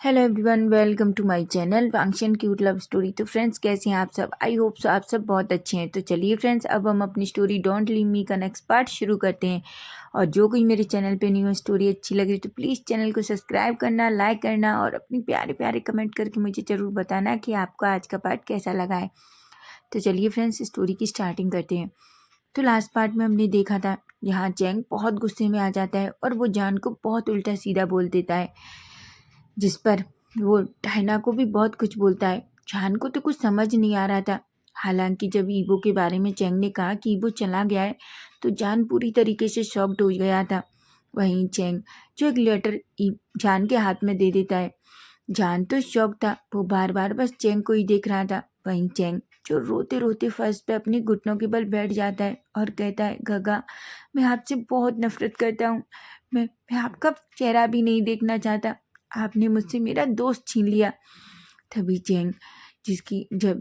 Hello everyone, welcome to my channel function cute love story. तो friends, कैसे हैं आप सब? आई होप सो आप सब बहुत अच्छे हैं। तो चलिए फ्रेंड्स, अब हम अपनी स्टोरी डोंट लीव मी का नेक्स्ट पार्ट शुरू करते हैं। और जो कोई मेरे चैनल पे न्यू स्टोरी अच्छी लगी तो प्लीज़ चैनल को सब्सक्राइब करना, लाइक करना और अपनी प्यारे प्यारे कमेंट करके मुझे ज़रूर बताना कि आपको आज का पार्ट कैसा लगा है। तो चलिए फ्रेंड्स, स्टोरी की स्टार्टिंग करते हैं। तो लास्ट पार्ट में हमने देखा था यहाँ चैंग बहुत गुस्से में आ जाता है और वो जान को बहुत उल्टा सीधा बोल देता है, जिस पर वो डायना को भी बहुत कुछ बोलता है। जान को तो कुछ समझ नहीं आ रहा था। हालांकि जब ईबो के बारे में चैंग ने कहा कि ईबो चला गया है तो जान पूरी तरीके से शॉक्ड हो गया था। वहीं चैंग जो एक लेटर जान के हाथ में दे देता है। जान तो शौक था, वो बार बार बस चैंग को ही देख रहा था। वहीं चैंग जो रोते रोते फर्श पे अपने घुटनों के बल बैठ जाता है और कहता है, गगा मैं आपसे बहुत नफरत करता हूँ। मैं आपका चेहरा भी नहीं देखना चाहता। आपने मुझसे मेरा दोस्त छीन लिया। तभी चैंग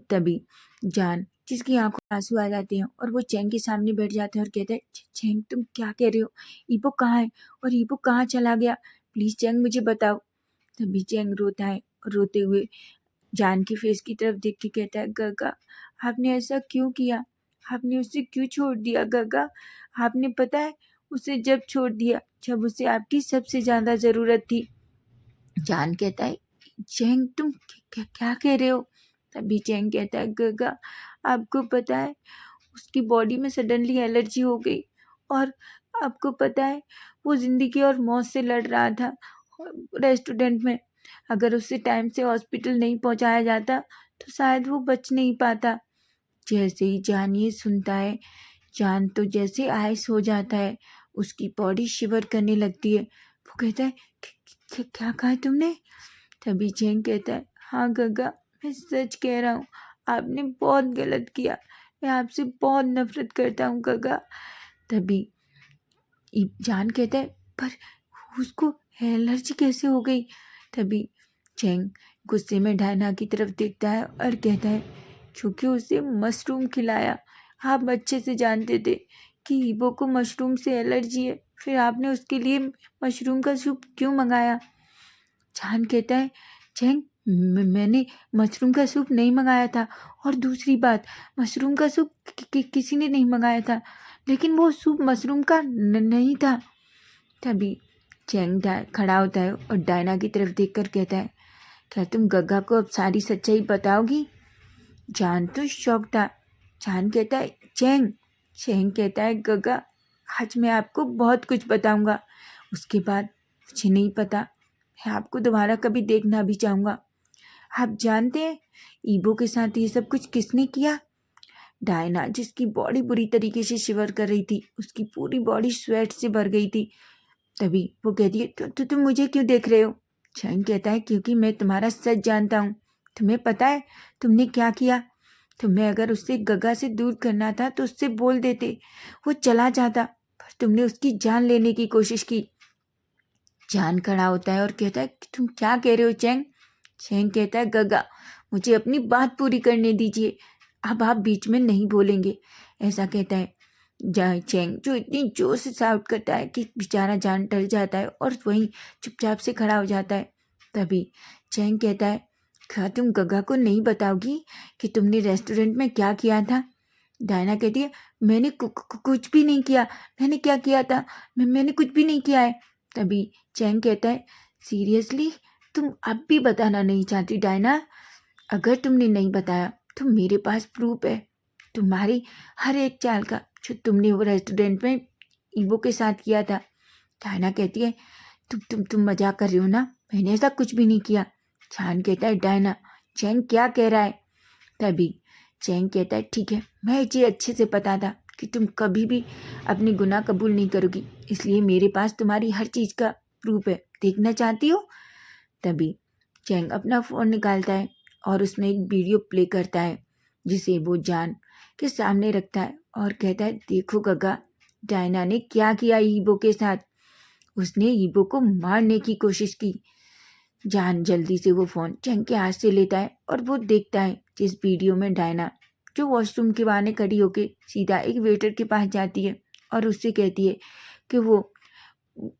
तभी जान जिसकी आंखों में आंसू आ जाते हैं और वो चैंग के सामने बैठ जाता है और कहता है, चैंग तुम क्या कह रहे हो? ईबो कहाँ है और ईबो कहाँ चला गया? प्लीज चैंग मुझे बताओ। तभी चैंग रोता है और रोते हुए जान के फेस की तरफ देख के कहता है, गगा आपने ऐसा क्यों किया? आपने उसे क्यों छोड़ दिया? गगा आपने पता है उसे जब छोड़ दिया जब उसे आपकी सबसे ज्यादा जरूरत थी। जान कहता है, चैंग तुम क्या कह रहे हो? तभी चैंग कहता है, गगा आपको पता है उसकी बॉडी में सडनली एलर्जी हो गई और आपको पता है वो जिंदगी और मौत से लड़ रहा था रेस्टोरेंट में। अगर उसे टाइम से हॉस्पिटल नहीं पहुंचाया जाता तो शायद वो बच नहीं पाता। जैसे ही जान ये सुनता है, जान तो जैसे आइस हो जाता है, उसकी बॉडी शिवर करने लगती है। वो कहता है, क्या कहा है तुमने? तभी चैंग कहता है, हाँ गगा मैं सच कह रहा हूँ, आपने बहुत गलत किया। मैं आपसे बहुत नफरत करता हूँ गगा। तभी जान कहता है, पर उसको एलर्जी कैसे हो गई? तभी चैंग गुस्से में डायना की तरफ देखता है और कहता है, क्योंकि उसे मशरूम खिलाया। आप अच्छे से जानते थे कि ईबो को मशरूम से एलर्जी है, फिर आपने उसके लिए मशरूम का सूप क्यों मंगाया? जान कहता है, चैंग मैंने मशरूम का सूप नहीं मंगाया था। और दूसरी बात, मशरूम का सूप किसी ने नहीं मंगाया था, लेकिन वो सूप मशरूम का नहीं था। तभी चैंग खड़ा होता है और डायना की तरफ देखकर कहता है, क्या तुम गग्गा को अब सारी सच्चाई बताओगी? जान तो शौक था। जान कहता है, चैंग। चैंग कहता है, गग्गा आज मैं आपको बहुत कुछ बताऊंगा। उसके बाद मुझे नहीं पता, मैं आपको दोबारा कभी देखना भी चाहूंगा। आप जानते हैं ईबो के साथ ये सब कुछ किसने किया? डायना, जिसकी बॉडी बुरी तरीके से शिवर कर रही थी, उसकी पूरी बॉडी स्वेट से भर गई थी। तभी वो कहती है, तो तुम मुझे क्यों देख रहे हो? चैंग कहता है, क्योंकि मैं तुम्हारा सच जानता हूँ। तुम्हें पता है तुमने क्या किया? तुम्हें अगर उससे गगा से दूर करना था तो उससे बोल देते, वो चला जाता, पर तुमने उसकी जान लेने की कोशिश की। जान खड़ा होता है और कहता है, तुम क्या कह रहे हो चैंग? चैंग कहता है, गगा मुझे अपनी बात पूरी करने दीजिए, अब आप बीच में नहीं बोलेंगे, ऐसा कहता है। चैंग जो इतनी जोर से शाउट करता है कि बेचारा जान डर जाता है और वहीं चुपचाप से खड़ा हो जाता है। तभी चैंग कहता है, क्या तुम गगा को नहीं बताओगी कि तुमने रेस्टोरेंट में क्या किया था? डायना कहती है, मैंने कुछ भी नहीं किया। मैंने क्या किया था? मैंने कुछ भी नहीं किया है। तभी चैंग कहता है, सीरियसली तुम अब भी बताना नहीं चाहती डायना? अगर तुमने नहीं बताया तो मेरे पास प्रूफ है तुम्हारी हर एक चाल का, जो तुमने वो रेस्टोरेंट में ईबो के साथ किया था। डायना कहती है, तुम मजाक कर रही हो ना? मैंने ऐसा कुछ भी नहीं किया। जान कहता है, डायना चैंग क्या कह रहा है? तभी चैंग कहता है, ठीक है, मैं ये अच्छे से पता था कि तुम कभी भी अपनी गुनाह कबूल नहीं करोगी, इसलिए मेरे पास तुम्हारी हर चीज़ का प्रूफ है। देखना चाहती हो? तभी चैंग अपना फ़ोन निकालता है और उसमें एक वीडियो प्ले करता है, जिसे वो जान के सामने रखता है और कहता है, देखो गगा, डायना ने क्या किया ईबो के साथ। उसने ईबो को मारने की कोशिश की। जान जल्दी से वो फ़ोन चैंग के हाथ से लेता है और वो देखता है जिस वीडियो में डायना जो वॉशरूम के बहाने खड़ी होके सीधा एक वेटर के पास जाती है और उससे कहती है कि वो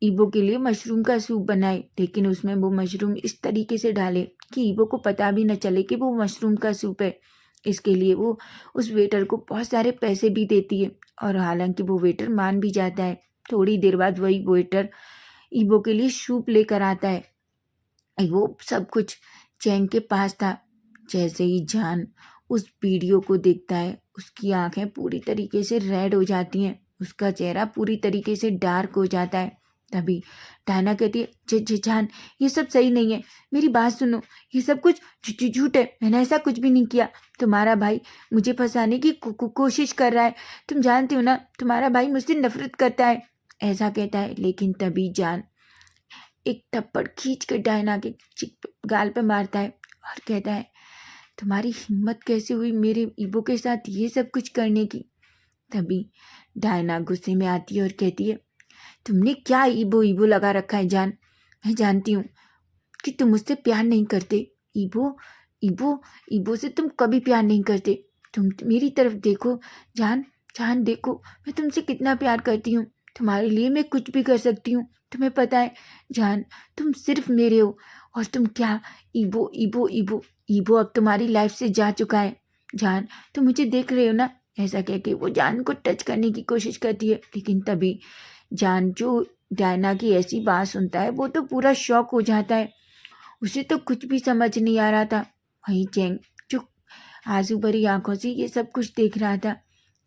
ईबो के लिए मशरूम का सूप बनाए, लेकिन उसमें वो मशरूम इस तरीके से डाले कि ईबो को पता भी न चले कि वो मशरूम का सूप है। इसके लिए वो उस वेटर को बहुत सारे पैसे भी देती है, और हालांकि वो वेटर मान भी जाता है। थोड़ी देर बाद वही वेटर ईबो के लिए सूप लेकर आता है। वो सब कुछ चैंग के पास था। जैसे ही जान उस वीडियो को देखता है, उसकी आंखें पूरी तरीके से रेड हो जाती हैं, उसका चेहरा पूरी तरीके से डार्क हो जाता है। तभी डायना कहती है, जान, ये सब सही नहीं है, मेरी बात सुनो, ये सब कुछ झूठ है, मैंने ऐसा कुछ भी नहीं किया। तुम्हारा भाई मुझे फंसाने की कोशिश कर रहा है, तुम जानती हो ना, तुम्हारा भाई मुझसे नफरत करता है, ऐसा कहता है। लेकिन तभी जान एक थप्पड़ खींच कर डायना के गाल पे मारता है और कहता है, तुम्हारी हिम्मत कैसे हुई मेरे ईबो के साथ ये सब कुछ करने की। तभी डायना गुस्से में आती है और कहती है, तुमने क्या ईबो ईबो लगा रखा है जान, मैं जानती हूँ कि तुम मुझसे प्यार नहीं करते। ईबो ईबो ईबो से तुम कभी प्यार नहीं करते। तुम मेरी तरफ देखो जान, जान देखो, मैं तुमसे कितना प्यार करती हूँ, तुम्हारे लिए मैं कुछ भी कर सकती हूँ। तुम्हें पता है जान, तुम सिर्फ मेरे हो, और तुम क्या, ईबो ईबो ईबो ईबो अब तुम्हारी लाइफ से जा चुका है। जान, तुम मुझे देख रहे हो ना, ऐसा कह के वो जान को टच करने की कोशिश करती है। लेकिन तभी जान जो डायना की ऐसी बात सुनता है, वो तो पूरा शॉक हो जाता है, उसे तो कुछ भी समझ नहीं आ रहा था। वहीं चैंग जो आंसू भरी आंखों से ये सब कुछ देख रहा था।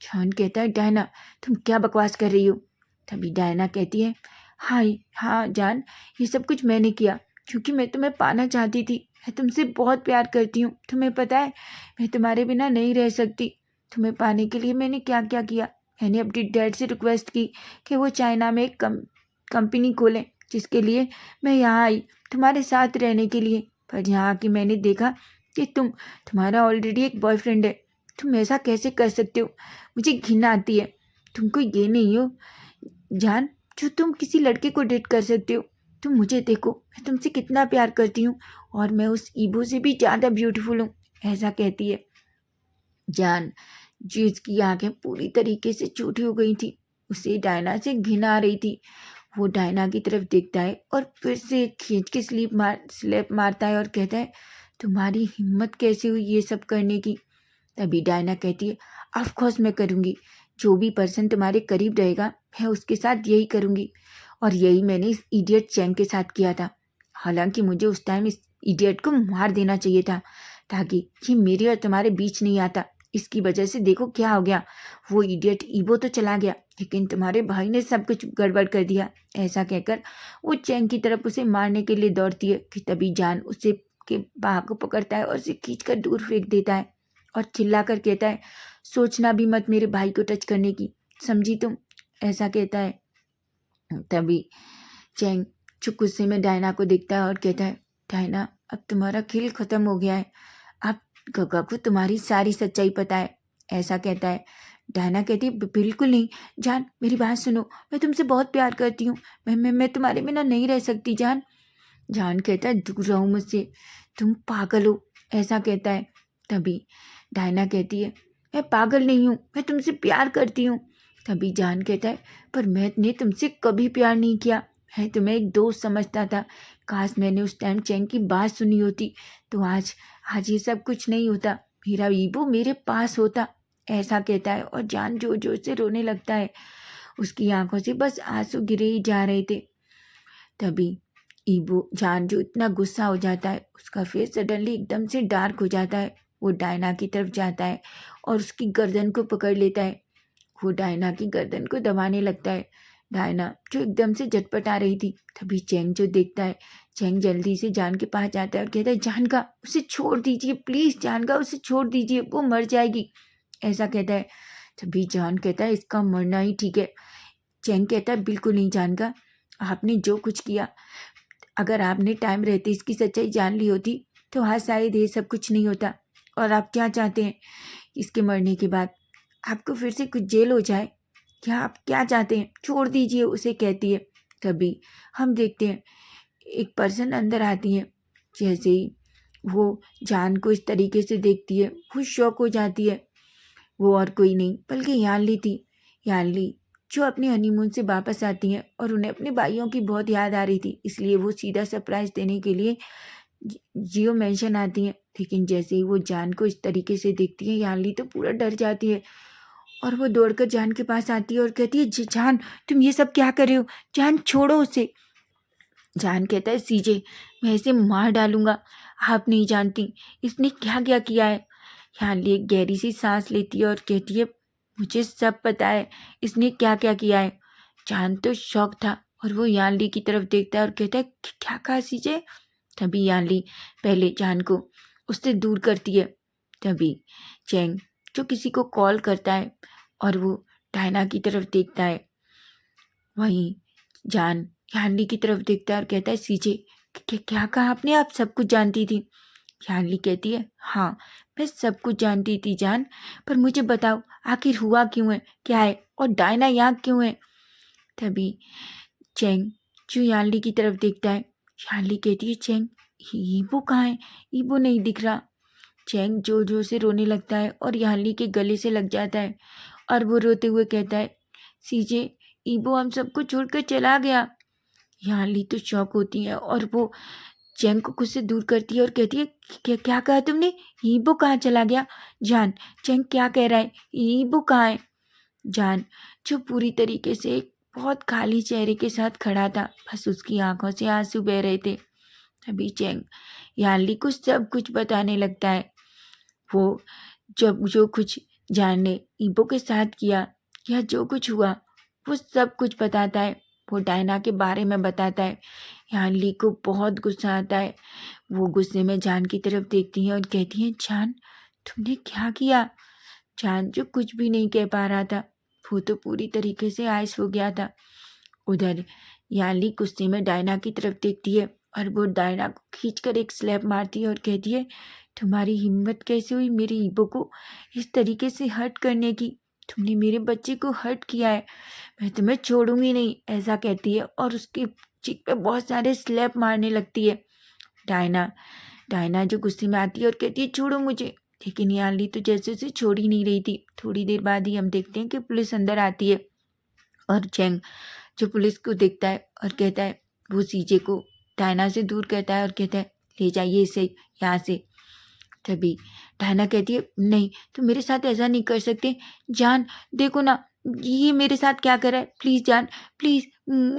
जॉन कहता है, डायना तुम क्या बकवास कर रही हो। तभी डायना कहती है, हाँ हाँ जान, ये सब कुछ मैंने किया क्योंकि मैं तुम्हें पाना चाहती थी, मैं तुमसे बहुत प्यार करती हूँ, तुम्हें पता है मैं तुम्हारे बिना नहीं रह सकती। तुम्हें पाने के लिए मैंने क्या क्या किया, मैंने अपनी डैड से रिक्वेस्ट की कि वो चाइना में एक कंपनी खोलें, जिसके लिए मैं यहाँ आई तुम्हारे साथ रहने के लिए। पर यहाँ आके मैंने देखा कि तुम्हारा ऑलरेडी एक बॉयफ्रेंड है। तुम ऐसा कैसे कर सकते हो, मुझे घिन आती है। तुमको ये नहीं हो जान जो तुम किसी लड़के को डेट कर सकते हो। तुम मुझे देखो, मैं तुमसे कितना प्यार करती हूँ, और मैं उस ईबो से भी ज़्यादा ब्यूटीफुल हूँ, ऐसा कहती है। जान जिसकी आंखें पूरी तरीके से झूठी हो गई थी, उसे डायना से घिन आ रही थी। वो डायना की तरफ देखता है और फिर से खींच के स्लिप मारता है और कहता है, तुम्हारी हिम्मत कैसे हुई ये सब करने की। तभी डायना कहती है, ऑफ कोर्स मैं करूँगी, जो भी पर्सन तुम्हारे करीब रहेगा मैं उसके साथ यही करूँगी, और यही मैंने इस इडियट चैंग के साथ किया था। हालांकि मुझे उस टाइम इस इडियट को मार देना चाहिए था, ताकि ये मेरे और तुम्हारे बीच नहीं आता। इसकी वजह से देखो क्या हो गया, वो इडियट ईबो तो चला गया, लेकिन तुम्हारे भाई ने सब कुछ गड़बड़ कर दिया। ऐसा कहकर वो चैंग की तरफ उसे मारने के लिए दौड़ती है कि तभी जान उसे के बाह को पकड़ता है और उसे खींचकर दूर फेंक देता है और चिल्लाकर कहता है, सोचना भी मत मेरे भाई को टच करने की, समझी तुम, ऐसा कहता है। तभी चैंग जो गुस्से में डायना को देखता है और कहता है, डायना अब तुम्हारा खेल खत्म हो गया है, अब गगा को तुम्हारी सारी सच्चाई पता है, ऐसा कहता है। डायना कहती है, बिल्कुल नहीं जान, मेरी बात सुनो, मैं तुमसे बहुत प्यार करती हूँ, मैं तुम्हारे बिना नहीं रह सकती जान। जान कहता है, दूर रहो मुझसे, तुम पागल हो, ऐसा कहता है। तभी डायना कहती है, मैं पागल नहीं हूँ, मैं तुमसे प्यार करती हूँ। तभी जान कहता है, पर मैंने तुमसे कभी प्यार नहीं किया, मैं तुम्हें एक दोस्त समझता था। काश मैंने उस टाइम चैंग की बात सुनी होती तो आज आज ये सब कुछ नहीं होता, मेरा ईबो मेरे पास होता, ऐसा कहता है। और जान जोर जोर से रोने लगता है, उसकी आंखों से बस आंसू गिरे ही जा रहे थे। तभी ईबो जान जो इतना गुस्सा हो जाता है, उसका फेस सडनली एकदम से डार्क हो जाता है। वो डायना की तरफ जाता है और उसकी गर्दन को पकड़ लेता है। वो डायना की गर्दन को दबाने लगता है। डायना जो एकदम से झटपटा रही थी। तभी चैंग जो देखता है, चैंग जल्दी से जान के पास जाता है और कहता है, जान का उसे छोड़ दीजिए प्लीज़, जान का उसे छोड़ दीजिए, वो मर जाएगी, ऐसा कहता है। तभी जान कहता है, इसका मरना ही ठीक है। चैंग कहता है, बिल्कुल नहीं जान का, आपने जो कुछ किया, अगर आपने टाइम रहते इसकी सच्चाई जान ली होती तो आज शायद ये सब कुछ नहीं होता। और आप क्या चाहते हैं, इसके मरने के बाद आपको फिर से कुछ जेल हो जाए, क्या आप क्या चाहते हैं, छोड़ दीजिए उसे, कहती है। तभी हम देखते हैं एक पर्सन अंदर आती है। जैसे ही वो जान को इस तरीके से देखती है, वो शॉक हो जाती है। वो और कोई नहीं बल्कि यानली थी। यानली जो अपने हनीमून से वापस आती हैं और उन्हें अपने भाइयों की बहुत याद आ रही थी, इसलिए वो सीधा सरप्राइज देने के लिए जियो मेंशन आती हैं। लेकिन जैसे ही वो जान को इस तरीके से देखती है, यानली तो पूरा डर जाती है और वो दौड़कर जान के पास आती है और कहती है, जान तुम ये सब क्या कर रहे हो, जान छोड़ो उसे। जान कहता है, सीजे मैं इसे मार डालूंगा, आप नहीं जानती इसने क्या क्या किया है। यानली एक गहरी सी सांस लेती है और कहती है, मुझे सब पता है इसने क्या क्या किया है। जान तो शौक था और वो यानली की तरफ देखता है और कहता है, क्या कहा सीजे?" तभी यानली पहले जान को उससे दूर करती है। तभी चैंग जो किसी को कॉल करता है और वो डायना की तरफ देखता है, वहीं जान यानली की तरफ देखता है और कहता है, सीजे क्या कहा आपने, आप सब कुछ जानती थी। यानली कहती है, हाँ मैं सब कुछ जानती थी जान, पर मुझे बताओ आखिर हुआ क्यों है, क्या है, और डायना यहाँ क्यों है। तभी चैंग जो यानली की तरफ देखता है, यानली कहती है, चैंग ईबो कहाँ है, ईबो नहीं दिख रहा। चैंग जोर जोर से रोने लगता है और यानली के गले से लग जाता है और वो रोते हुए कहता है, सीजे ईबो हम सबको छोड़कर चला गया। यानली तो शौक होती है और वो चैंग को खुद से दूर करती है और कहती है, क्या कहा तुमने, ईबो कहाँ चला गया। जान चैंग क्या कह रहा है, ईबो कहाँ है। जान जो पूरी तरीके से एक बहुत खाली चेहरे के साथ खड़ा था, बस उसकी आंखों से आंसू बह रहे थे। तभी चैंग यानली को सब कुछ बताने लगता है। वो जब जो कुछ जान ने ईबो के साथ किया या जो कुछ हुआ, वो सब कुछ बताता है। वो डायना के बारे में बताता है। यानली को बहुत गुस्सा आता है। वो गुस्से में जान की तरफ देखती है और कहती है, जान तुमने क्या किया। जान जो कुछ भी नहीं कह पा रहा था, वो तो पूरी तरीके से आइस हो गया था। उधर यानली गुस्से में डायना की तरफ देखती है और वो डायना को खींचकर एक स्लैप मारती है और कहती है, तुम्हारी हिम्मत कैसे हुई मेरे ईबो को इस तरीके से हर्ट करने की, तुमने मेरे बच्चे को हर्ट किया है, मैं तुम्हें छोड़ूंगी नहीं, ऐसा कहती है और उसकी चीख पे बहुत सारे स्लैप मारने लगती है। डायना डायना जो गुस्से में आती है और कहती है, छोड़ो मुझे। लेकिन यानली तो जैसे उसे छोड़ ही नहीं रही थी। थोड़ी देर बाद ही हम देखते हैं कि पुलिस अंदर आती है और चैंग जो पुलिस को देखता है और कहता है, वो सीजे को डायना से दूर करता है और कहता है, ले जाइए इसे यहाँ से। तभी डायना कहती है, नहीं तुम मेरे साथ ऐसा नहीं कर सकते। जान देखो ना ये मेरे साथ क्या कर रहा है, प्लीज़ जान प्लीज़,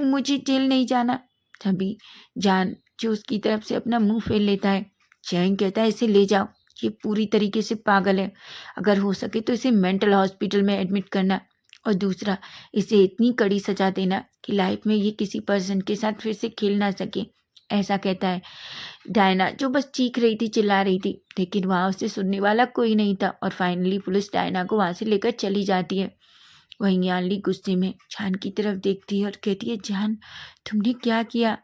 मुझे जेल नहीं जाना। तभी जान जो उसकी तरफ से अपना मुंह फेर लेता है। चैंग कहता है, इसे ले जाओ, ये पूरी तरीके से पागल है, अगर हो सके तो इसे मेंटल हॉस्पिटल में एडमिट करना, और दूसरा इसे इतनी कड़ी सजा देना कि लाइफ में ये किसी पर्सन के साथ फिर से खेल ना सके, ऐसा कहता है। डायना जो बस चीख रही थी, चिल्ला रही थी, लेकिन वहाँ उसे सुनने वाला कोई नहीं था और फाइनली पुलिस डायना को वहाँ से लेकर चली जाती है। वहीं यानली गुस्से में जान की तरफ देखती है और कहती है, जान तुमने क्या किया।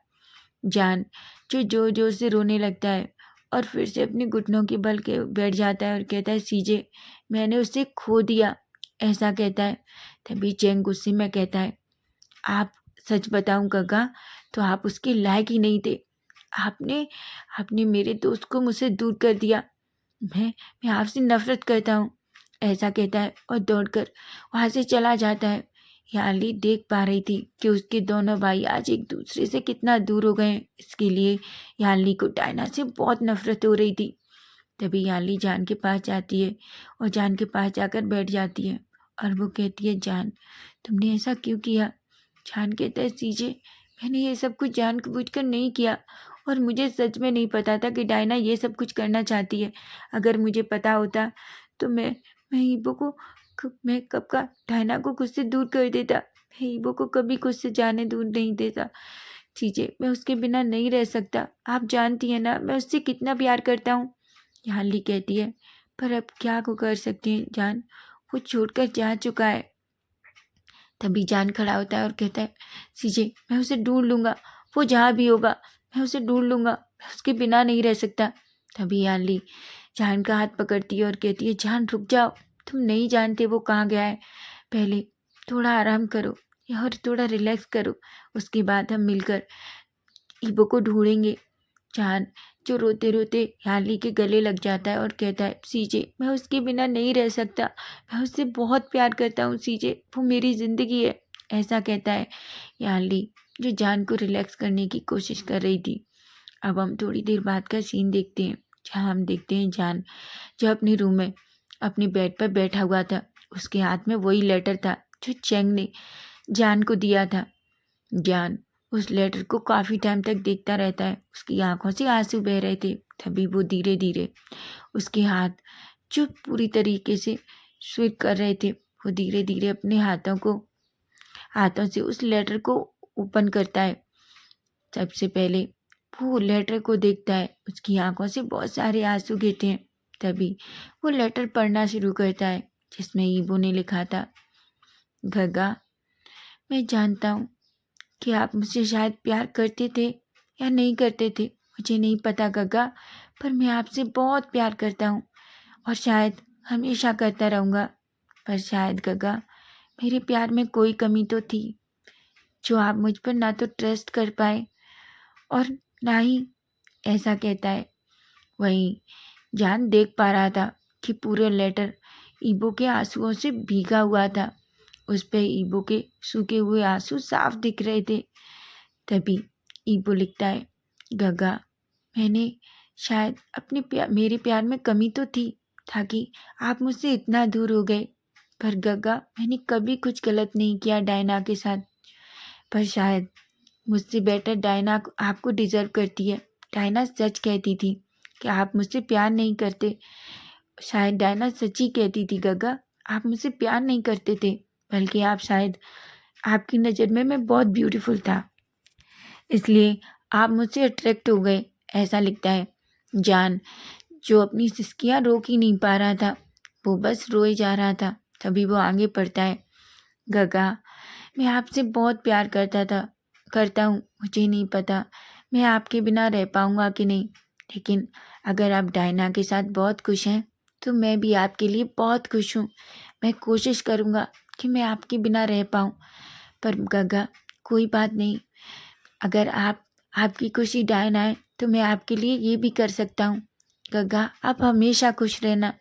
जान जो जोर जोर से रोने लगता है और फिर से अपने घुटनों के बल के बैठ जाता है और कहता है, सीजे मैंने उसे खो दिया, ऐसा कहता है। तभी चैंग गुस्से में कहता है, आप सच बताऊं गगा तो आप उसके लायक ही नहीं थे, आपने आपने मेरे दोस्त को मुझसे दूर कर दिया, मैं आपसे नफरत करता हूँ, ऐसा कहता है और दौड़कर वहाँ से चला जाता है। यानली देख पा रही थी कि उसके दोनों भाई आज एक दूसरे से कितना दूर हो गए हैं। इसके लिए यानली को डायना से बहुत नफरत हो रही थी। तभी यानली जान के पास जाती है और जान के पास जाकर बैठ जाती है और वो कहती है, जान तुमने ऐसा क्यों किया। जान कहता है, सीजे मैंने ये सब कुछ जानबूझकर नहीं किया और मुझे सच में नहीं पता था कि डायना ये सब कुछ करना चाहती है। अगर मुझे पता होता तो मैं ईबो को मैं कब का डायना को खुद से दूर कर देता। मैं ईबो को कभी खुद से जाने दूर नहीं देता। चीजें मैं उसके बिना नहीं रह सकता, आप जानती हैं ना मैं उससे कितना प्यार करता हूँ। यानली कहती है, पर अब क्या को कर सकते हैं जान, वो छोड़कर जा चुका है। तभी जान खड़ा होता है और कहता है, सीजे मैं उसे ढूंढ लूँगा, वो जहाँ भी होगा मैं उसे ढूंढ लूँगा, मैं उसके बिना नहीं रह सकता। तभी यानली जान का हाथ पकड़ती है और कहती है, जान रुक जाओ, तुम नहीं जानते वो कहाँ गया है, पहले थोड़ा आराम करो और थोड़ा रिलैक्स करो, उसके बाद हम मिलकर ईबो को ढूंढेंगे। जान जो रोते रोते यानली के गले लग जाता है और कहता है, सीजे मैं उसके बिना नहीं रह सकता, मैं उससे बहुत प्यार करता हूँ सीजे, वो मेरी ज़िंदगी है, ऐसा कहता है यानली, जो जान को रिलैक्स करने की कोशिश कर रही थी। अब हम थोड़ी देर बाद का सीन देखते हैं, जहाँ हम देखते हैं जान जो अपने रूम में अपने बेड पर बैठा हुआ था। उसके हाथ में वही लेटर था जो चैंग ने जान को दिया था। जान उस लेटर को काफ़ी टाइम तक देखता रहता है। उसकी आंखों से आंसू बह रहे थे। तभी वो धीरे धीरे उसके हाथ जो पूरी तरीके से स्विप कर रहे थे, वो धीरे धीरे अपने हाथों से उस लेटर को ओपन करता है। सबसे पहले वो लेटर को देखता है, उसकी आंखों से बहुत सारे आंसू गिरते हैं। तभी वो लेटर पढ़ना शुरू करता है, जिसमें ईबो ने लिखा था, गगा, मैं जानता हूँ कि आप मुझसे शायद प्यार करते थे या नहीं करते थे, मुझे नहीं पता गगा, पर मैं आपसे बहुत प्यार करता हूँ और शायद हमेशा करता रहूँगा। पर शायद गगा, मेरे प्यार में कोई कमी तो थी जो आप मुझ पर ना तो ट्रस्ट कर पाए और ना ही, ऐसा कहता है। वहीं जान देख पा रहा था कि पूरा लेटर ईबो के आंसुओं से भीगा हुआ था। उस पे ईबो के सूखे हुए आंसू साफ दिख रहे थे। तभी ईबो लिखता है, गगा, मैंने शायद मेरे प्यार में कमी तो थी ताकि आप मुझसे इतना दूर हो गए, पर गगा, मैंने कभी कुछ गलत नहीं किया डायना के साथ। पर शायद मुझसे बेटर डायना आपको डिजर्व करती है। डायना सच कहती थी कि आप मुझसे प्यार नहीं करते। शायद डायना सच्ची कहती थी गगा, आप मुझसे प्यार नहीं करते थे, बल्कि आप शायद, आपकी नज़र में मैं बहुत ब्यूटीफुल था, इसलिए आप मुझसे अट्रैक्ट हो गए। ऐसा लिखता है। जान जो अपनी सिसकियाँ रोक ही नहीं पा रहा था, वो बस रोए जा रहा था। तभी वो आगे बढ़ता है, गगा, मैं आपसे बहुत प्यार करता हूँ। मुझे नहीं पता मैं आपके बिना रह पाऊँगा कि नहीं, लेकिन अगर आप डायना के साथ बहुत खुश हैं तो मैं भी आपके लिए बहुत खुश हूँ। मैं कोशिश करूँगा कि मैं आपके बिना रह पाऊँ। पर गगा, कोई बात नहीं, अगर आपकी खुशी डायना है तो मैं आपके लिए ये भी कर सकता हूँ। गगा, आप हमेशा खुश रहना।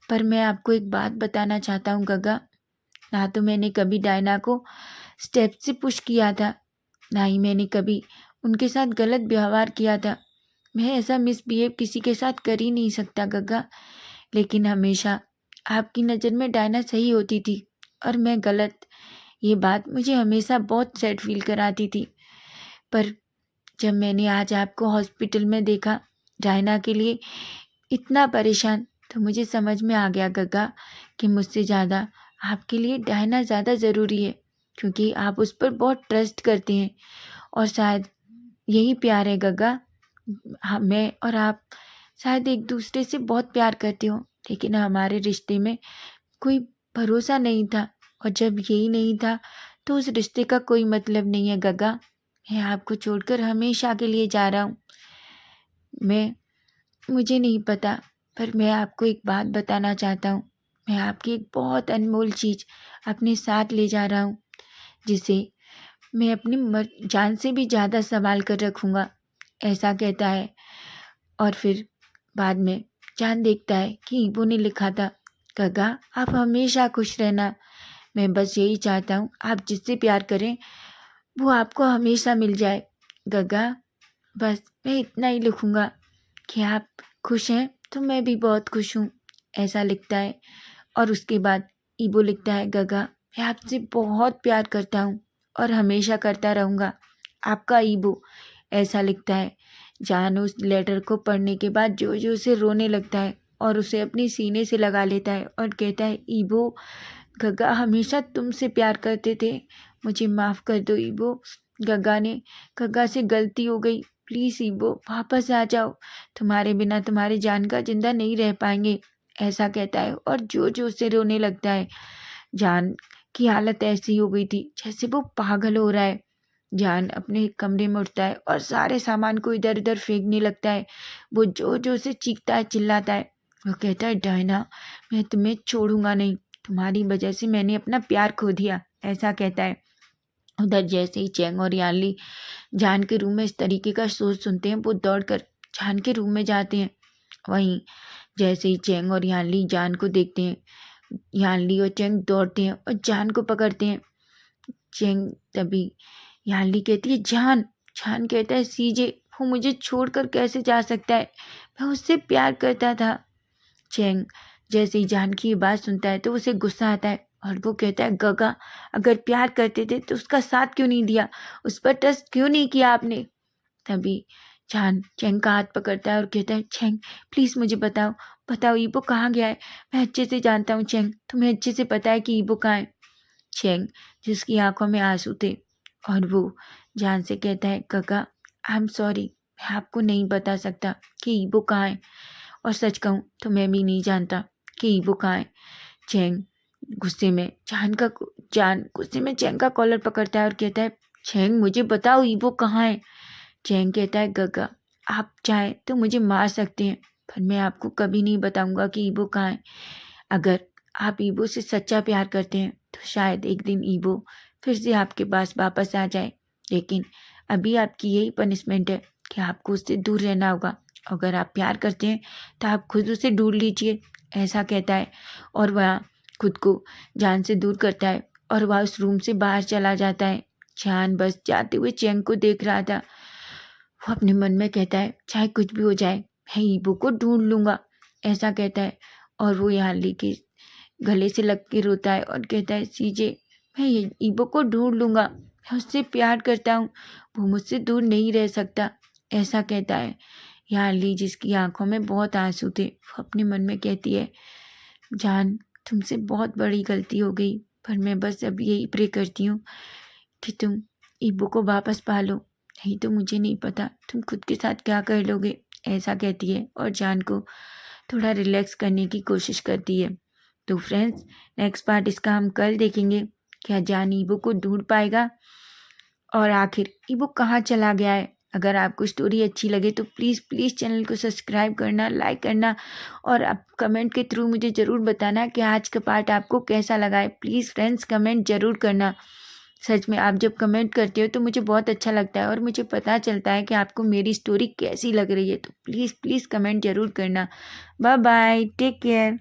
पर मैं आपको एक बात बताना चाहता हूँ गगा, ना तो मैंने कभी डायना को स्टेप से पुश किया था, ना ही मैंने कभी उनके साथ गलत व्यवहार किया था। मैं ऐसा मिसबिहेव किसी के साथ कर ही नहीं सकता गगा, लेकिन हमेशा आपकी नज़र में डायना सही होती थी और मैं गलत। ये बात मुझे हमेशा बहुत सैड फील कराती थी। पर जब मैंने आज आपको हॉस्पिटल में देखा डायना के लिए इतना परेशान, तो मुझे समझ में आ गया गगा कि मुझसे ज़्यादा आपके लिए डायना ज़्यादा ज़रूरी है, क्योंकि आप उस पर बहुत ट्रस्ट करते हैं और शायद यही प्यार है गगा। मैं और आप शायद एक दूसरे से बहुत प्यार करते हो, लेकिन हमारे रिश्ते में कोई भरोसा नहीं था, और जब यही नहीं था तो उस रिश्ते का कोई मतलब नहीं है गगा। मैं आपको छोड़कर हमेशा के लिए जा रहा हूँ। मुझे नहीं पता, पर मैं आपको एक बात बताना चाहता हूँ। मैं आपकी एक बहुत अनमोल चीज़ अपने साथ ले जा रहा हूँ, जिसे मैं अपनी जान से भी ज़्यादा संभाल कर रखूँगा। ऐसा कहता है। और फिर बाद में जान देखता है कि ईबो ने लिखा था, गगा, आप हमेशा खुश रहना। मैं बस यही चाहता हूँ, आप जिससे प्यार करें वो आपको हमेशा मिल जाए। गगा, बस मैं इतना ही लिखूँगा कि आप खुश हैं तो मैं भी बहुत खुश हूँ। ऐसा लिखता है। और उसके बाद ईबो लिखता है, गगा, मैं आपसे बहुत प्यार करता हूँ और हमेशा करता रहूँगा, आपका ईबो। ऐसा लिखता है। जान उस लेटर को पढ़ने के बाद जो जो से रोने लगता है और उसे अपनी सीने से लगा लेता है और कहता है, ईबो, गगा हमेशा तुमसे प्यार करते थे, मुझे माफ़ कर दो ईबो। गगा से गलती हो गई, प्लीज़ ईबो वापस आ जाओ, तुम्हारे बिना तुम्हारे जान का जिंदा नहीं रह पाएंगे। ऐसा कहता है और जो जो से रोने लगता है। जान की हालत ऐसी हो गई थी जैसे वो पागल हो रहा है। जान अपने कमरे में उठता है और सारे सामान को इधर उधर फेंकने लगता है। वो जो जो से चीखता है, चिल्लाता है। वो कहता है, डायना, मैं तुम्हें छोड़ूंगा नहीं, तुम्हारी वजह से मैंने अपना प्यार खो दिया। ऐसा कहता है। उधर जैसे ही चैंग और यानली जान के रूम में इस तरीके का सोच सुनते हैं, वो दौड़कर जान के रूम में जाते हैं। वहीं जैसे ही चैंग और यानली जान को देखते हैं, यानली और चैंग दौड़ते हैं और जान को पकड़ते हैं। चेंग तभी याली कहती है जान। जान कहता है सीजे वो मुझे छोड़कर कैसे जा सकता है, मैं उससे प्यार करता था। चेंग जैसे ही जान की ये बात सुनता है तो उसे गुस्सा आता है और वो कहता है गगा, अगर प्यार करते थे तो उसका साथ क्यों नहीं दिया, उस पर ट्रस्ट क्यों नहीं किया आपने। तभी जान चेंग का हाथ पकड़ता है और कहता है चेंग प्लीज़ मुझे बताओ, बताओ ईबो कहाँ गया है। मैं अच्छे से जानता हूँ चेंग, तुम्हें अच्छे से पता है कि ईबो कहाँ है। चेंग जिसकी आंखों में आंसू थे और वो जान से कहता है काका आई एम सॉरी, मैं आपको नहीं बता सकता कि ईबो कहाँ है, और सच कहूँ तो मैं भी नहीं जानता कि ईबो कहाँ है। चेंग गुस्से में जान गुस्से में चेंग का कॉलर पकड़ता है और कहता है चेंग मुझे बताओ ईबो कहाँ है। चेंग कहता है गगा आप चाहें तो मुझे मार सकते हैं, पर मैं आपको कभी नहीं बताऊंगा कि ईबो कहाँ है। अगर आप ईबो से सच्चा प्यार करते हैं तो शायद एक दिन ईबो फिर से आपके पास वापस आ जाए, लेकिन अभी आपकी यही पनिशमेंट है कि आपको उससे दूर रहना होगा। अगर आप प्यार करते हैं तो आप खुद उसे ढूंढ लीजिए, ऐसा कहता है और वह खुद को जान से दूर करता है और वह उस रूम से बाहर चला जाता है। जान बस जाते हुए चेंग को देख रहा था। वो अपने मन में कहता है चाहे कुछ भी हो जाए मैं ईबो को ढूंढ लूँगा, ऐसा कहता है और वो याली के गले से लग के रोता है और कहता है सीजे मैं ये ईबो को ढूंढ लूँगा, मैं उससे प्यार करता हूँ, वो मुझसे दूर नहीं रह सकता, ऐसा कहता है। याली जिसकी आंखों में बहुत आंसू थे वो अपने मन में कहती है जान तुमसे बहुत बड़ी गलती हो गई, पर मैं बस अब यही प्रे करती हूँ कि तुम ईबो को वापस पालो, नहीं तो मुझे नहीं पता तुम खुद के साथ क्या कर लोगे, ऐसा कहती है और जान को थोड़ा रिलैक्स करने की कोशिश करती है। तो फ्रेंड्स नेक्स्ट पार्ट इसका हम कल देखेंगे, क्या जान ईबो को ढूंढ पाएगा और आखिर ईबो कहाँ चला गया है। अगर आपको स्टोरी अच्छी लगे तो प्लीज़ चैनल को सब्सक्राइब करना, लाइक करना और आप कमेंट के थ्रू मुझे ज़रूर बताना कि आज का पार्ट आपको कैसा लगा है। प्लीज़ फ्रेंड्स कमेंट ज़रूर करना। सच में आप जब कमेंट करते हो तो मुझे बहुत अच्छा लगता है और मुझे पता चलता है कि आपको मेरी स्टोरी कैसी लग रही है। तो प्लीज़ कमेंट ज़रूर करना। Bye bye, take care.